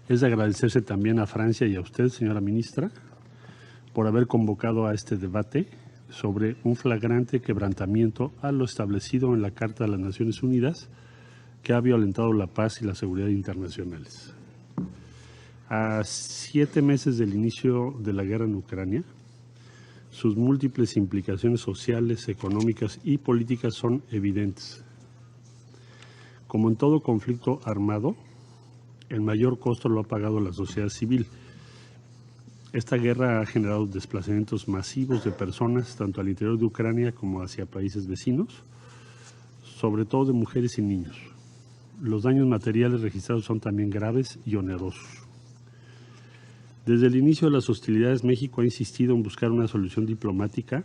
Es de agradecerse también a Francia y a usted, señora ministra, por haber convocado a este debate sobre un flagrante quebrantamiento a lo establecido en la Carta de las Naciones Unidas que ha violentado la paz y la seguridad internacionales. A 7 meses del inicio de la guerra en Ucrania, sus múltiples implicaciones sociales, económicas y políticas son evidentes. Como en todo conflicto armado, el mayor costo lo ha pagado la sociedad civil. Esta guerra ha generado desplazamientos masivos de personas, tanto al interior de Ucrania como hacia países vecinos, sobre todo de mujeres y niños. Los daños materiales registrados son también graves y onerosos. Desde el inicio de las hostilidades, México ha insistido en buscar una solución diplomática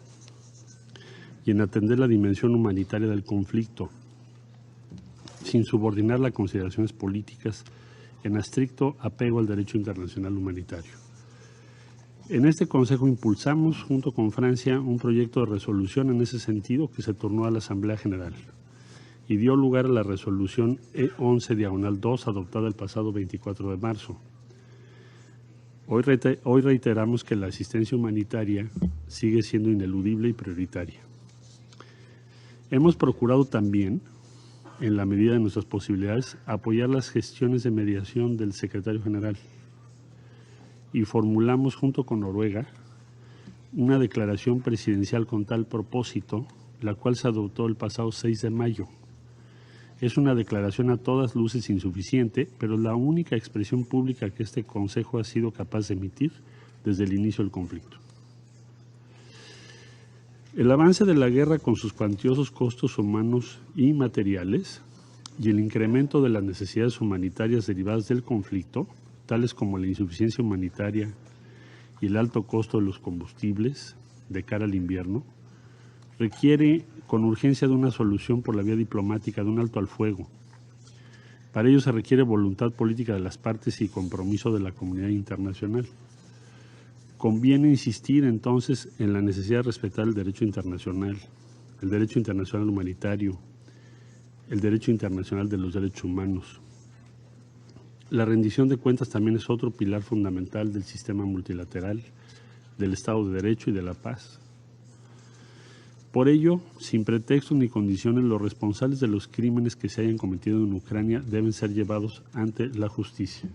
y en atender la dimensión humanitaria del conflicto, sin subordinarla a consideraciones políticas, en estricto apego al derecho internacional humanitario. En este Consejo impulsamos, junto con Francia, un proyecto de resolución en ese sentido que se turnó a la Asamblea General y dio lugar a la resolución E11-2 adoptada el pasado 24 de marzo. Hoy reiteramos que la asistencia humanitaria sigue siendo ineludible y prioritaria. Hemos procurado también, en la medida de nuestras posibilidades, apoyar las gestiones de mediación del secretario general y formulamos junto con Noruega una declaración presidencial con tal propósito, la cual se adoptó el pasado 6 de mayo. Es una declaración a todas luces insuficiente, pero la única expresión pública que este Consejo ha sido capaz de emitir desde el inicio del conflicto. El avance de la guerra con sus cuantiosos costos humanos y materiales y el incremento de las necesidades humanitarias derivadas del conflicto, tales como la insuficiencia humanitaria y el alto costo de los combustibles de cara al invierno, requiere con urgencia de una solución por la vía diplomática, de un alto al fuego. Para ello se requiere voluntad política de las partes y compromiso de la comunidad internacional. Conviene insistir entonces en la necesidad de respetar el derecho internacional humanitario, el derecho internacional de los derechos humanos. La rendición de cuentas también es otro pilar fundamental del sistema multilateral, del Estado de Derecho y de la paz. Por ello, sin pretextos ni condiciones, los responsables de los crímenes que se hayan cometido en Ucrania deben ser llevados ante la justicia.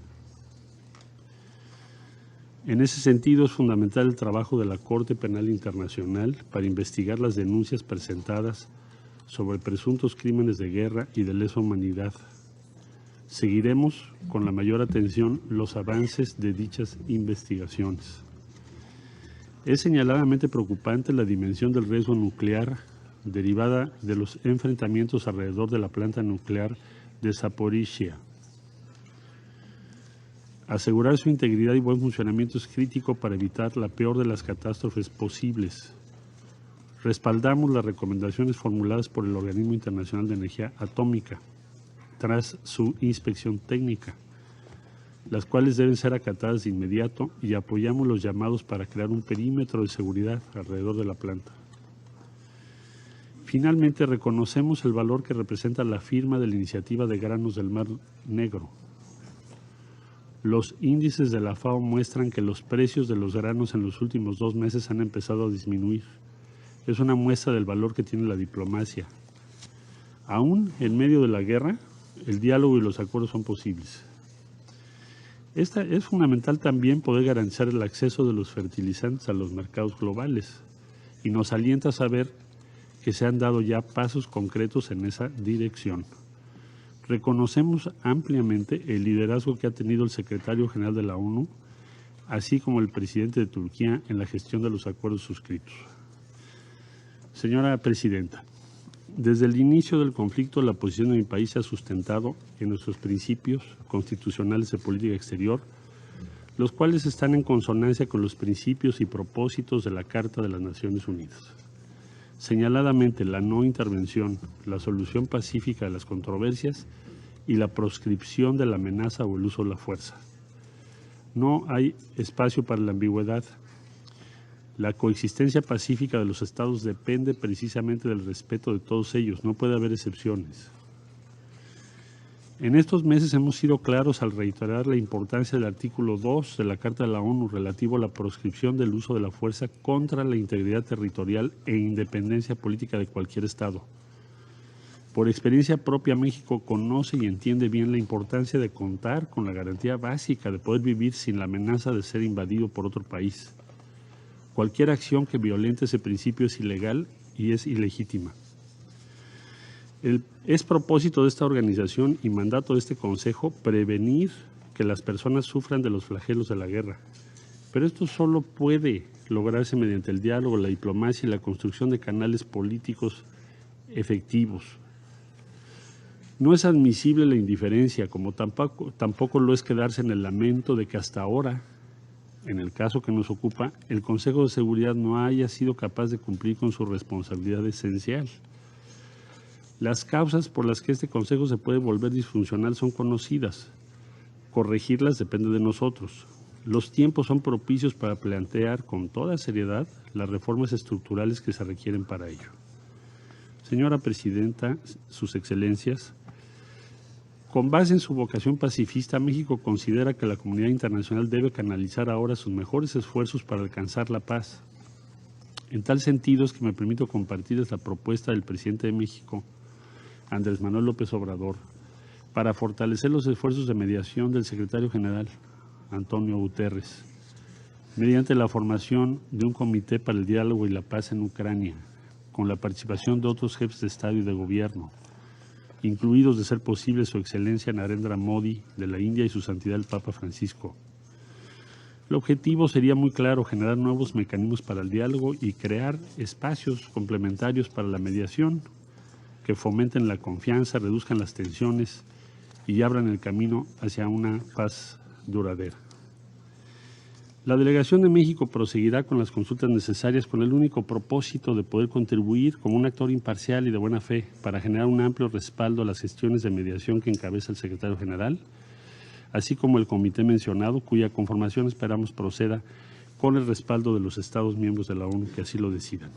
En ese sentido, es fundamental el trabajo de la Corte Penal Internacional para investigar las denuncias presentadas sobre presuntos crímenes de guerra y de lesa humanidad. Seguiremos con la mayor atención los avances de dichas investigaciones. Es señaladamente preocupante la dimensión del riesgo nuclear derivada de los enfrentamientos alrededor de la planta nuclear de Zaporizhia. Asegurar su integridad y buen funcionamiento es crítico para evitar la peor de las catástrofes posibles. Respaldamos las recomendaciones formuladas por el Organismo Internacional de Energía Atómica tras su inspección técnica, las cuales deben ser acatadas de inmediato, y apoyamos los llamados para crear un perímetro de seguridad alrededor de la planta. Finalmente, reconocemos el valor que representa la firma de la Iniciativa de Granos del Mar Negro. Los índices de la FAO muestran que los precios de los granos en los últimos 2 meses han empezado a disminuir. Es una muestra del valor que tiene la diplomacia. Aún en medio de la guerra, el diálogo y los acuerdos son posibles. Es fundamental también poder garantizar el acceso de los fertilizantes a los mercados globales, y nos alienta a saber que se han dado ya pasos concretos en esa dirección. Reconocemos ampliamente el liderazgo que ha tenido el secretario general de la ONU, así como el presidente de Turquía en la gestión de los acuerdos suscritos. Señora Presidenta, desde el inicio del conflicto, la posición de mi país se ha sustentado en nuestros principios constitucionales de política exterior, los cuales están en consonancia con los principios y propósitos de la Carta de las Naciones Unidas. Señaladamente, la no intervención, la solución pacífica de las controversias y la proscripción de la amenaza o el uso de la fuerza. No hay espacio para la ambigüedad. La coexistencia pacífica de los estados depende precisamente del respeto de todos ellos, no puede haber excepciones. En estos meses hemos sido claros al reiterar la importancia del artículo 2 de la Carta de la ONU relativo a la proscripción del uso de la fuerza contra la integridad territorial e independencia política de cualquier Estado. Por experiencia propia, México conoce y entiende bien la importancia de contar con la garantía básica de poder vivir sin la amenaza de ser invadido por otro país. Cualquier acción que violente ese principio es ilegal y es ilegítima. Es propósito de esta organización y mandato de este Consejo prevenir que las personas sufran de los flagelos de la guerra. Pero esto solo puede lograrse mediante el diálogo, la diplomacia y la construcción de canales políticos efectivos. No es admisible la indiferencia, como tampoco lo es quedarse en el lamento de que hasta ahora, en el caso que nos ocupa, el Consejo de Seguridad no haya sido capaz de cumplir con su responsabilidad esencial. Las causas por las que este Consejo se puede volver disfuncional son conocidas. Corregirlas depende de nosotros. Los tiempos son propicios para plantear con toda seriedad las reformas estructurales que se requieren para ello. Señora Presidenta, Sus Excelencias, con base en su vocación pacifista, México considera que la comunidad internacional debe canalizar ahora sus mejores esfuerzos para alcanzar la paz. En tal sentido es que me permito compartirles la propuesta del presidente de México, Andrés Manuel López Obrador, para fortalecer los esfuerzos de mediación del secretario general, Antonio Guterres, mediante la formación de un comité para el diálogo y la paz en Ucrania, con la participación de otros jefes de Estado y de Gobierno, incluidos de ser posible su excelencia Narendra Modi de la India y su santidad el Papa Francisco. El objetivo sería muy claro: generar nuevos mecanismos para el diálogo y crear espacios complementarios para la mediación que fomenten la confianza, reduzcan las tensiones y abran el camino hacia una paz duradera. La Delegación de México proseguirá con las consultas necesarias con el único propósito de poder contribuir como un actor imparcial y de buena fe para generar un amplio respaldo a las gestiones de mediación que encabeza el secretario general, así como el comité mencionado, cuya conformación esperamos proceda con el respaldo de los Estados miembros de la ONU que así lo decidan.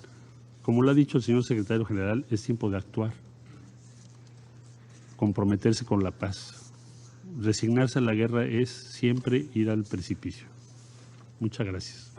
Como lo ha dicho el señor secretario general, es tiempo de actuar, comprometerse con la paz. Resignarse a la guerra es siempre ir al precipicio. Muchas gracias.